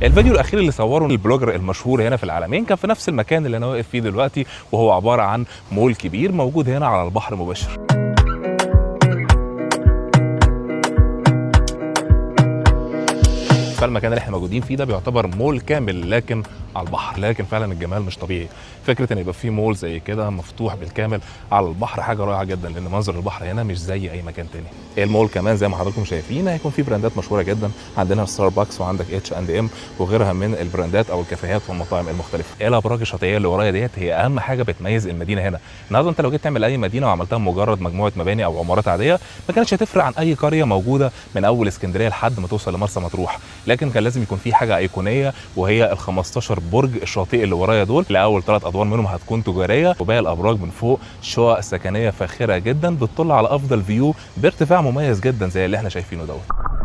الفيديو الاخير اللي صوره البلوجر المشهور هنا في العلمين كان في نفس المكان اللي انا واقف فيه دلوقتي، وهو عباره عن مول كبير موجود هنا على البحر مباشر. فالمكان اللي احنا موجودين فيه ده بيعتبر مول كامل لكن على البحر، لكن فعلا الجمال مش طبيعي. فكره ان يبقى في مول زي كده مفتوح بالكامل على البحر حاجه رائعه جدا، لان منظر البحر هنا مش زي اي مكان تاني. المول كمان زي ما حضراتكم شايفين هيكون فيه براندات مشهوره جدا، عندنا ستاربكس وعندك H&M وغيرها من البراندات او الكافيهات والمطاعم المختلفه. الابراج الشاطئيه اللي ورايا ديت هي اهم حاجه بتميز المدينه هنا. النهارده انت لو جيت تعمل اي مدينه وعملتها مجرد مجموعه مباني او عمارات عاديه ما كانتش هتفرق عن اي قريه موجوده من اول اسكندريه لحد ما توصل لمرسى مطروح، لكن كان لازم يكون في حاجه ايقونيه وهي ال 15 برج الشاطئي اللي ورايا دول. لاول 3 ادوار منهم هتكون تجاريه، وباقي الابراج من فوق شقق سكنيه فاخره جدا بتطل على افضل فيو بارتفاع مميز جدا زي اللي احنا شايفينه دوت.